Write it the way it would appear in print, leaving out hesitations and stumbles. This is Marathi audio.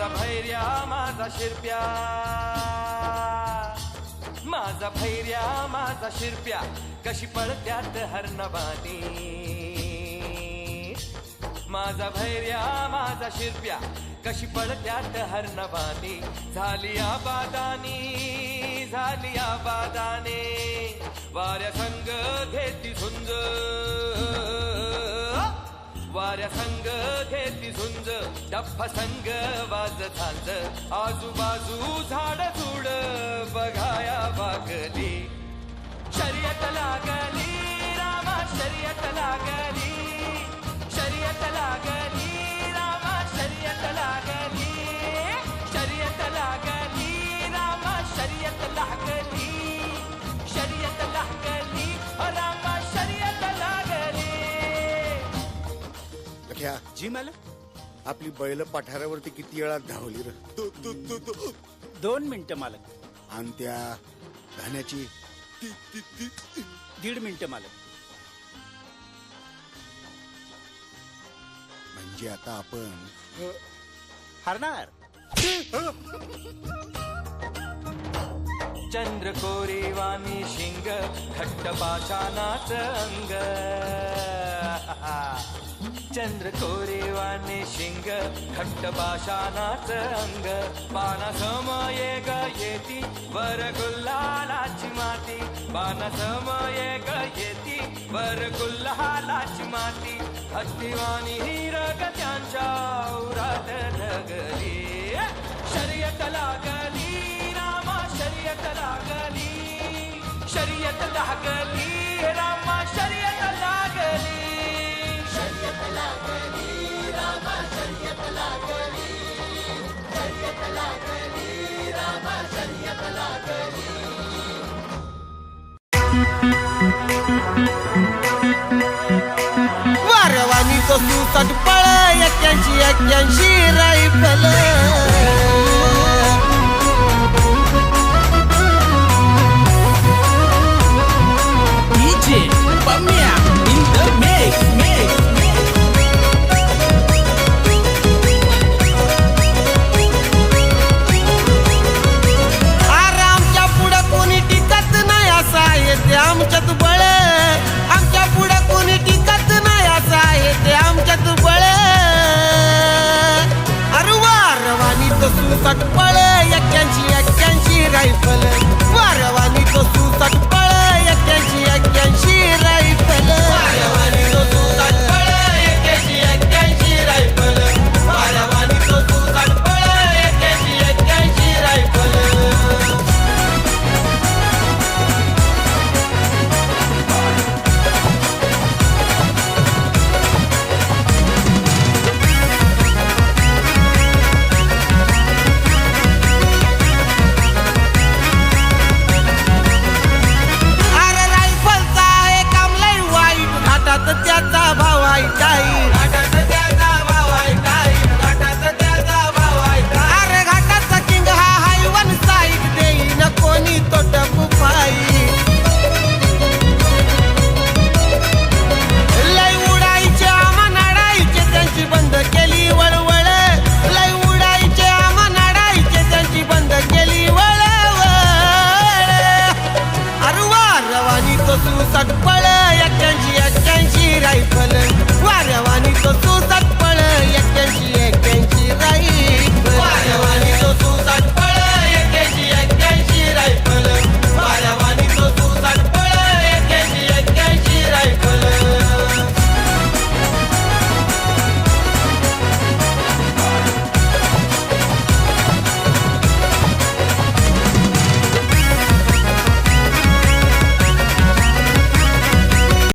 माझा भैर्या माझा शिरप्या, माझा भैर्या माझा शिरप्या, कशी पळत्यात हरणबानी. माझा भैर्या माझा शिरप्या, कशी पळत्यात हरणबानी. झाली आबादानी, झाली आबादाने, वाऱ्या संग घेती झुंज, वाऱ्या संग घेती झुंज, डफ्फा संग वाज झांज. आजूबाजू झाड झुड बघाया वागली, शर्यत लागली रामा शर्यत लागली, शर्यत लागली रामा शर्यत लागली, शर्यत लागली रामा शर्यत लागली, शर्यत लागली रामा शर्यत लागली. जी मला आपली बैल पठारावरती किती वेळा धावली र? 2 मिनिटं मालक. आणि त्या धान्याची 1.5 मिनिटं मालक. म्हणजे आता आपण हरणार. चंद्र कोरेवानी शिंग, घट्ट पाषाणाच अंग. चंद्र कोरेवाने शिंग, घट्ट पाषाणाच अंग. पाना समये ग येती वर गुल्हालाची माती, पाना समये ग येती वर गुल्हालाची माती. हत्तीवानी हिरग त्यांच्या उरात लगली, शर्यत लागली रामा शर्यत लागली, शर्यत लागली रामा शर्यत लागली, शर्यत लागली रामा शर्यत लागली, शर्यत लागली रामा शर्यत लागली. वारवानी तो सुसाट पळ 81 रायफल.